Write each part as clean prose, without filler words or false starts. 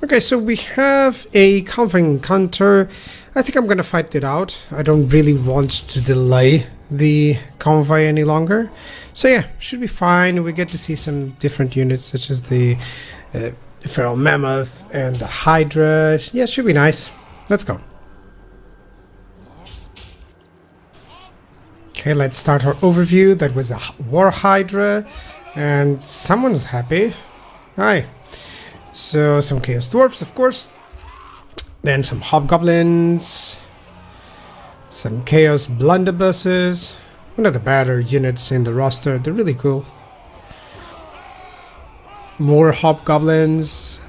Okay, so we have a convoy encounter. I think I'm gonna fight it out. I don't really want to delay the convoy any longer. So yeah, should be fine. We get to see some different units such as the feral mammoth and the hydra. Yeah, should be nice. Let's go. Okay, let's start our overview. That was a war hydra, and someone's happy. Hi. So some chaos dwarfs, of course. Then some hobgoblins. Some chaos blunderbusses. One of the better units in the roster. They're really cool. More hobgoblins.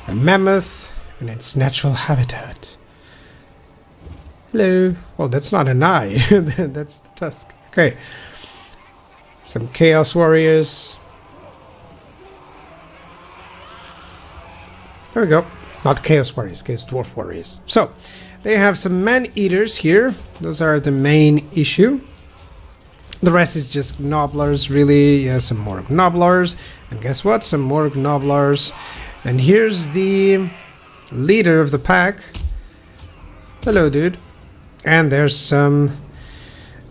A mammoth in its natural habitat. Hello. Oh, that's not an eye. That's the tusk. Okay. Some chaos warriors. There we go. Not chaos warriors, chaos dwarf warriors. So, they have some man-eaters here. Those are the main issue. The rest is just gnobblers, really. Yeah, some more gnobblers. And guess what? Some more gnobblers. And here's the leader of the pack. Hello, dude. And there's some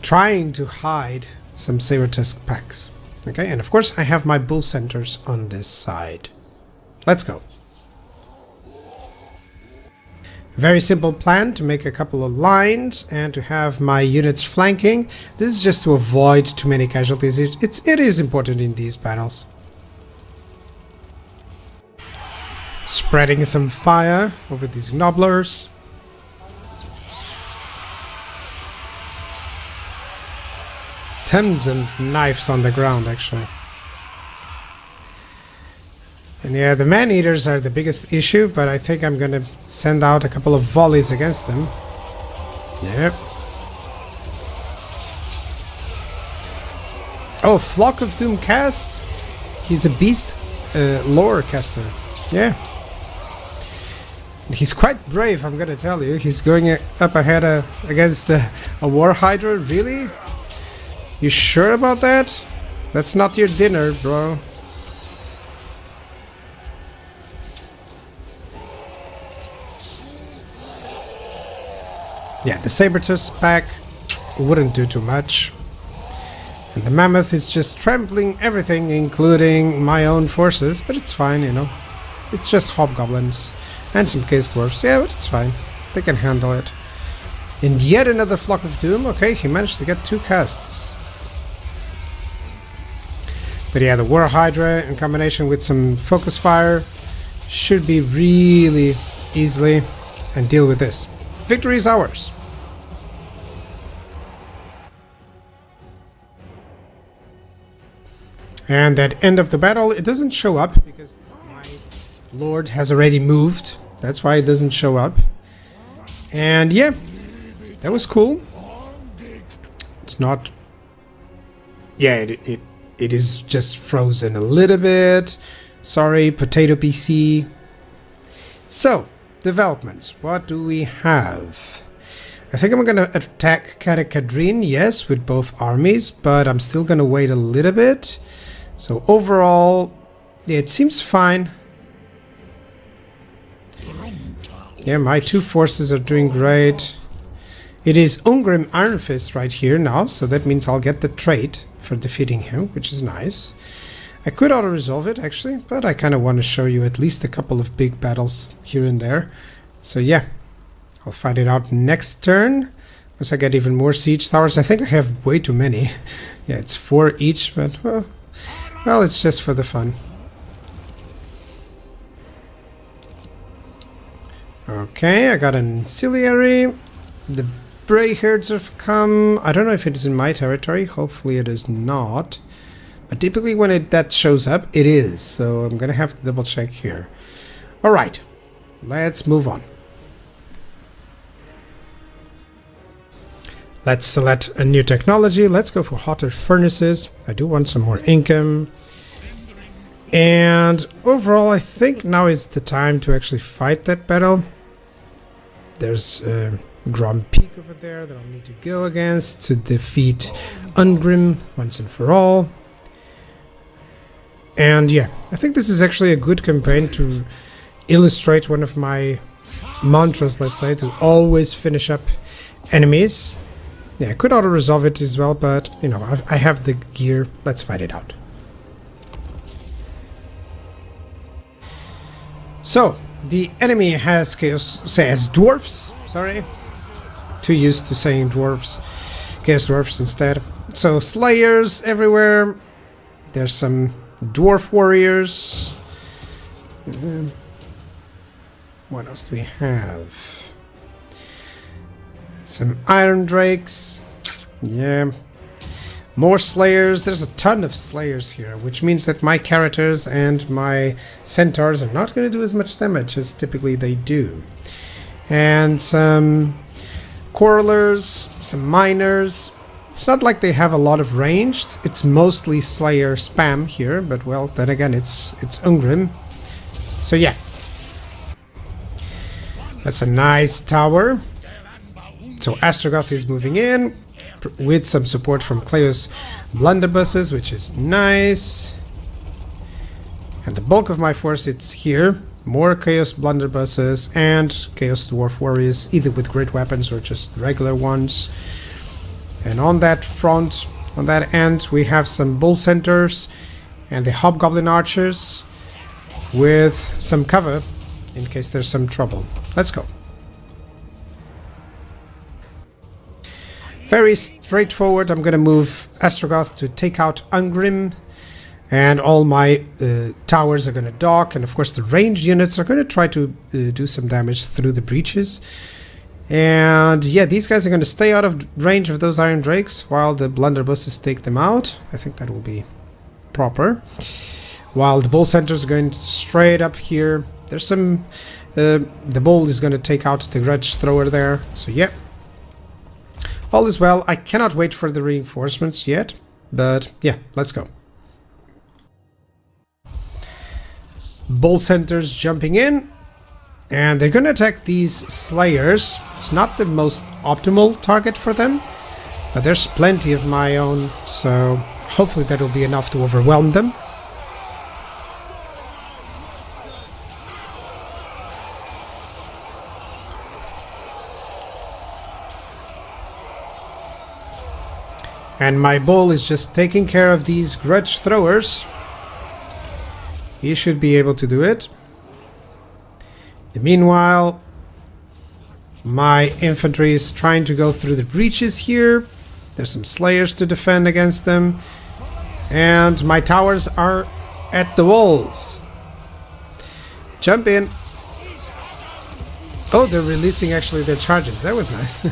trying to hide some saber-tusk packs. Okay, and of course I have my bull centers on this side. Let's go. Very simple plan to make a couple of lines and to have my units flanking. This is just to avoid too many casualties. It is important in these battles. Spreading some fire over these gnobblers. Tons of knives on the ground, actually. And yeah, the man-eaters are the biggest issue, but I think I'm gonna send out a couple of volleys against them. Yep. Oh, Flock of Doom cast? He's a beast lore caster. Yeah. He's quite brave, I'm gonna tell you. He's going up ahead against a war hydra, really? You sure about that? That's not your dinner, bro. Yeah, the saber-tusk pack wouldn't do too much. And the mammoth is just trampling everything, including my own forces, but it's fine, you know. It's just hobgoblins and some case dwarfs. Yeah, but it's fine. They can handle it. And yet another Flock of Doom. Okay, he managed to get 2 casts. But yeah, the War Hydra in combination with some focus fire should be really easily and deal with this. Victory is ours. And at end of the battle, it doesn't show up because my lord has already moved. That's why it doesn't show up. And yeah, that was cool. It's not... Yeah, it is just frozen a little bit. Sorry, potato PC. So, developments. What do we have? I think I'm going to attack Karak Kadrin, yes, with both armies, but I'm still going to wait a little bit. So overall, yeah, it seems fine. Yeah, my 2 forces are doing great. It is Ungrim Ironfist right here now, so that means I'll get the trait for defeating him, which is nice. I could auto-resolve it, actually, but I kind of want to show you at least a couple of big battles here and there. So yeah, I'll fight it out next turn. Once I get even more siege towers. I think I have way too many. Yeah, it's 4 each, but well, it's just for the fun. Okay, I got an ancillary. The Brayherds have come. I don't know if it is in my territory. Hopefully it is not. But typically when that shows up, it is. So I'm going to have to double check here. Alright, let's move on. Let's select a new technology. Let's go for hotter furnaces. I do want some more income. And overall, I think now is the time to actually fight that battle. There's Grom Peak over there that I'll need to go against to defeat Ungrim once and for all. And yeah, I think this is actually a good campaign illustrate one of my mantras, let's say, to always finish up enemies. Yeah, I could auto-resolve it as well, but, you know, I have the gear. Let's fight it out. So, the enemy has dwarfs, sorry. Too used to saying dwarves. Chaos dwarfs instead. So, slayers everywhere. There's some dwarf warriors. What else do we have? Some iron drakes. Yeah. More slayers. There's a ton of slayers here, which means that my characters and my centaurs are not going to do as much damage as typically they do. And some quarrelers, some miners. It's not like they have a lot of ranged. It's mostly slayer spam here, but well, then again, it's Ungrim. So yeah. That's a nice tower. So Astragoth is moving in with some support from Chaos blunderbusses, which is nice. And the bulk of my force, it's here. More Chaos blunderbusses and Chaos dwarf warriors, either with great weapons or just regular ones. And on that front, on that end, we have some bull centers and the hobgoblin archers with some cover in case there's some trouble. Let's go. Very straightforward. I'm going to move Astragoth to take out Ungrim, and all my towers are going to dock, and of course the ranged units are going to try to do some damage through the breaches. And yeah, these guys are going to stay out of range of those iron drakes while the blunderbusses take them out. I think that will be proper. While the bull centers are going straight up here. There's some... the bull is going to take out the grudge thrower there. So yeah. All is well. I cannot wait for the reinforcements yet. But yeah, let's go. Bull centers jumping in. And they're going to attack these slayers. It's not the most optimal target for them. But there's plenty of my own. So hopefully that will be enough to overwhelm them. And my bull is just taking care of these grudge throwers. He should be able to do it. Meanwhile, my infantry is trying to go through the breaches here. There's some slayers to defend against them. And my towers are at the walls. Jump in. Oh, they're releasing actually their charges. That was nice.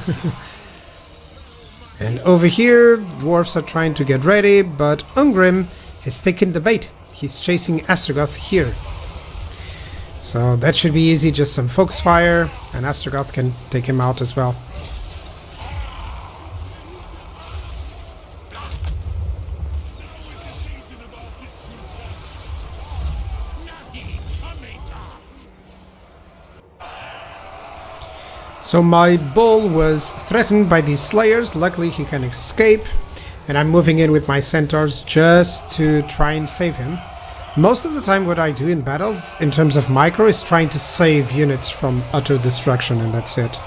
And over here, dwarves are trying to get ready, but Ungrim has taken the bait. He's chasing Astragoth here. So that should be easy, just some focus fire, and Astragoth can take him out as well. So my bull was threatened by these slayers. Luckily he can escape, and I'm moving in with my centaurs just to try and save him. Most of the time what I do in battles in terms of micro is trying to save units from utter destruction, and that's it.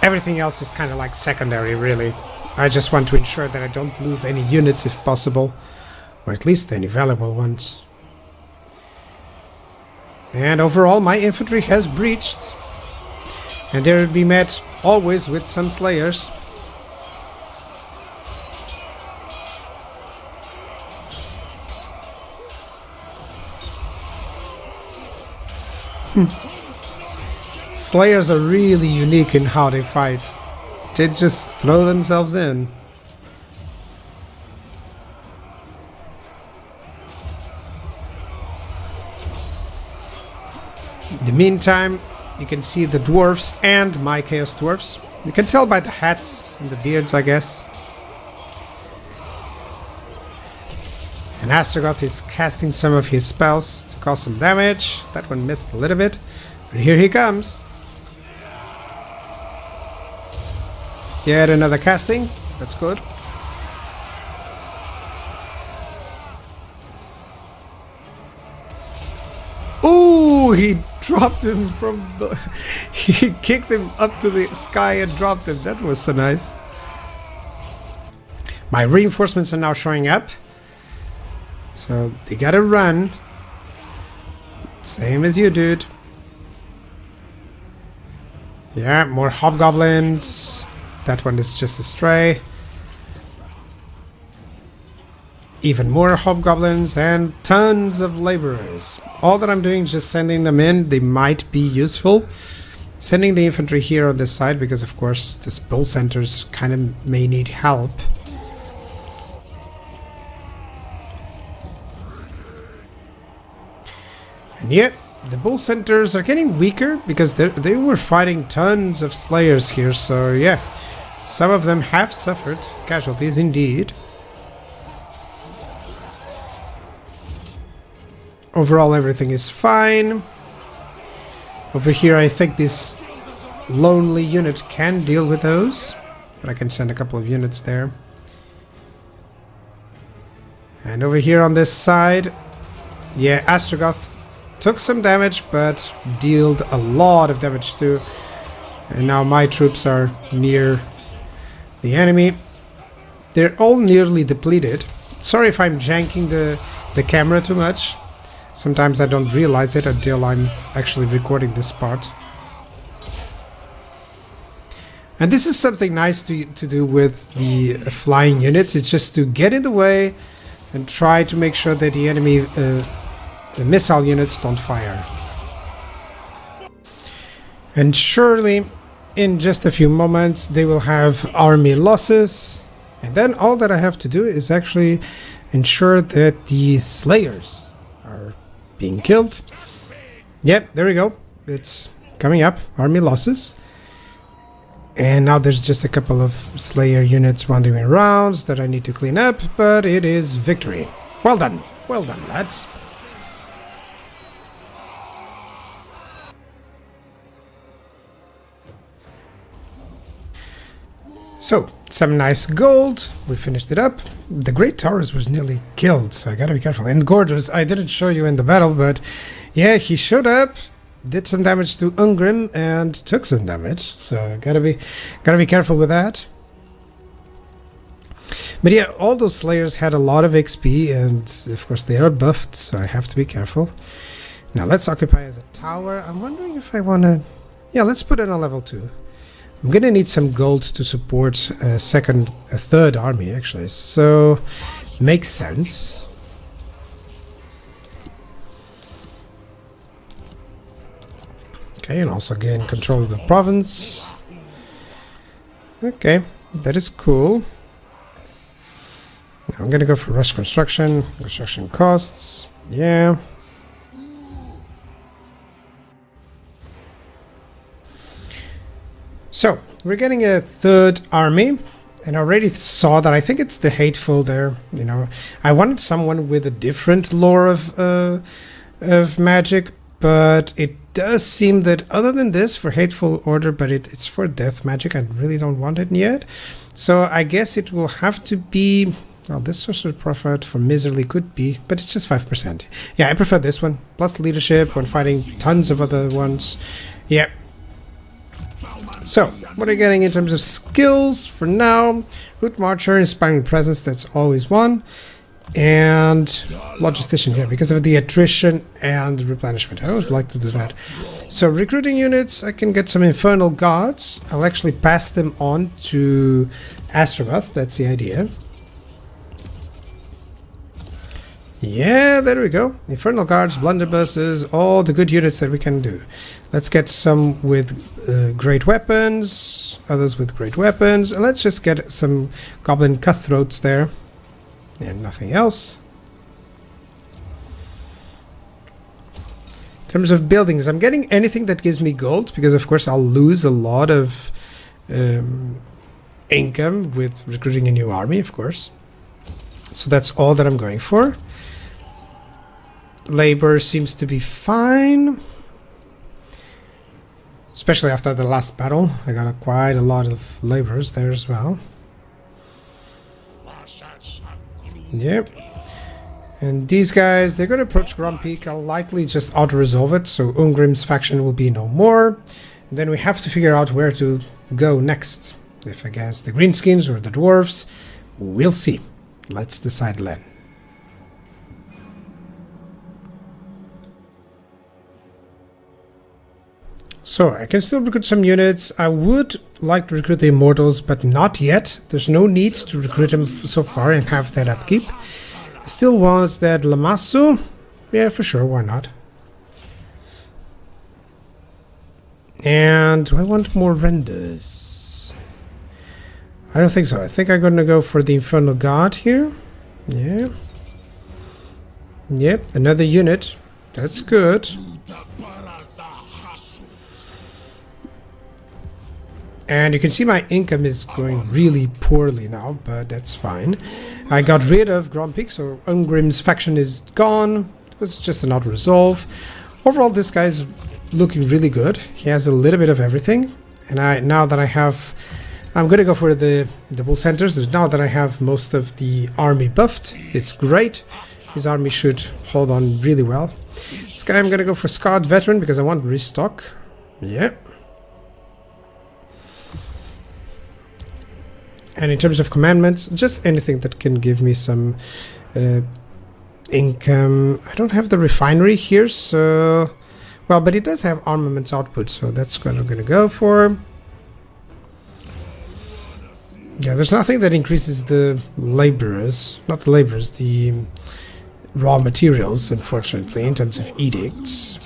Everything else is kind of like secondary, really. I just want to ensure that I don't lose any units if possible, or at least any valuable ones. And overall my infantry has breached, and they will be met always with some slayers. Slayers are really unique in how they fight. They just throw themselves in. In the meantime, you can see the dwarves and my chaos dwarves. You can tell by the hats and the beards, I guess. And Astragoth is casting some of his spells to cause some damage. That one missed a little bit, but here he comes. Yet another casting. That's good. he dropped him from the... He kicked him up to the sky and dropped him. That was so nice. My reinforcements are now showing up. So they gotta run. Same as you, dude. Yeah, more hobgoblins. That one is just a stray. Even more hobgoblins and tons of laborers. All that I'm doing is just sending them in. They might be useful. Sending the infantry here on this side because, of course, this bull centers kind of may need help. And yet, the bull centers are getting weaker because they were fighting tons of slayers here. So yeah, some of them have suffered casualties indeed. Overall, everything is fine. Over here, I think this lonely unit can deal with those. But I can send a couple of units there. And over here on this side, yeah, Astragoth took some damage, but dealt a lot of damage too. And now my troops are near the enemy. They're all nearly depleted. Sorry if I'm janking the camera too much. Sometimes I don't realize it until I'm actually recording this part. And this is something nice to do with the flying units. It's just to get in the way and try to make sure that the enemy the missile units don't fire. And surely, in just a few moments, they will have army losses. And then all that I have to do is actually ensure that the slayers are being killed. Yep, there we go. It's coming up. Army losses. And now there's just a couple of slayer units wandering around that I need to clean up, but it is victory. Well done. Well done, lads. So, some nice gold. We finished it up. The Great Taurus was nearly killed, so I gotta be careful. And Gorgeous, I didn't show you in the battle, but yeah, he showed up, did some damage to Ungrim, and took some damage. So gotta be careful with that. But yeah, all those slayers had a lot of XP, and of course they are buffed, so I have to be careful. Now let's occupy as a tower. I'm wondering if I wanna... Yeah, let's put it on level 2. I'm gonna need some gold to support a third army actually, so makes sense. Okay, and also gain control of the province. Okay, that is cool. Now I'm gonna go for rush construction. Construction costs, yeah. So, we're getting a third army, and I already saw that. I think it's the Hateful there, you know. I wanted someone with a different lore of magic, but it does seem that other than this, for Hateful Order, but it's for death magic, I really don't want it yet. So I guess it will have to be... Well, this Sorcerer Prophet for Miserly could be, but it's just 5%. Yeah, I prefer this one, plus leadership when fighting tons of other ones. Yeah. So, what are you getting in terms of skills for now? Root Marcher, Inspiring Presence, that's always one. And Logistician, yeah, because of the attrition and replenishment. I always like to do that. So, recruiting units, I can get some Infernal Gods. I'll actually pass them on to Astragoth, that's the idea. Yeah, there we go. Infernal Guards, Blunderbusses, all the good units that we can do. Let's get some with great weapons, others with great weapons, and let's just get some Goblin Cutthroats there. And nothing else. In terms of buildings, I'm getting anything that gives me gold, because of course I'll lose a lot of income with recruiting a new army, of course. So that's all that I'm going for. Labor seems to be fine. Especially after the last battle. I got quite a lot of laborers there as well. Yep. And these guys, they're going to approach Grumpy. I'll likely just auto-resolve it, so Ungrim's faction will be no more. And then we have to figure out where to go next. If against the Greenskins or the Dwarves, we'll see. Let's decide then. So, I can still recruit some units. I would like to recruit the Immortals, but not yet. There's no need to recruit them so far and have that upkeep. I still want that Lamassu. Yeah, for sure, why not? And do I want more renders? I don't think so. I think I'm going to go for the Infernal God here. Yeah. Yep, another unit. That's good. And you can see my income is going really poorly now, but that's fine. I got rid of Grumpy, so Ungrim's faction is gone. It was just an auto-resolve. Overall, this guy's looking really good. He has a little bit of everything. And now that I have... I'm going to go for the double centers. Now that I have most of the army buffed, it's great. His army should hold on really well. This guy I'm going to go for Scarred Veteran because I want restock. Yeah. And in terms of commandments, just anything that can give me some income. I don't have the refinery here, so... Well, but it does have armaments output, so that's what I'm going to go for. Yeah, there's nothing that increases the laborers. Not the laborers, the raw materials, unfortunately, in terms of edicts.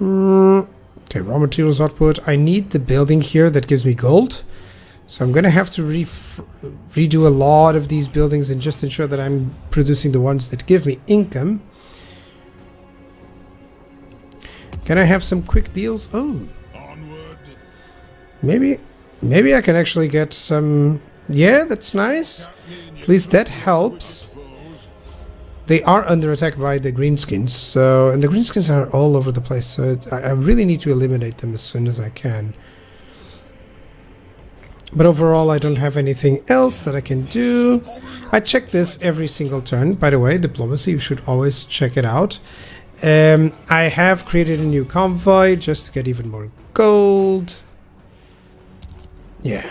Okay, raw materials output. I need the building here that gives me gold. So I'm going to have to redo a lot of these buildings and just ensure that I'm producing the ones that give me income. Can I have some quick deals? Oh. Maybe I can actually get some... Yeah, that's nice. At least that helps. They are under attack by the Greenskins, so... And the Greenskins are all over the place, so I really need to eliminate them as soon as I can. But overall, I don't have anything else that I can do. I check this every single turn. By the way, diplomacy, you should always check it out. I have created a new convoy just to get even more gold. Yeah.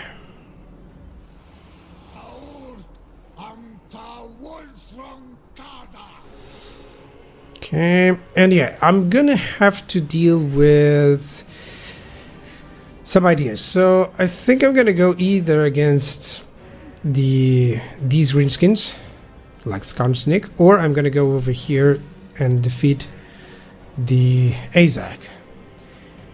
Okay, and yeah, I'm gonna have to deal with some ideas. So I think I'm gonna go either against these Greenskins, like Skarnsnik, or I'm gonna go over here and defeat the Azak.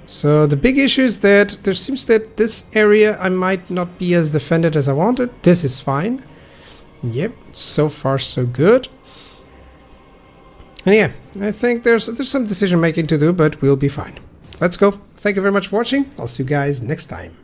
So the big issue is that there seems that this area I might not be as defended as I wanted. This is fine. Yep, so far so good. And yeah, I think there's some decision making to do, but we'll be fine. Let's go. Thank you very much for watching. I'll see you guys next time.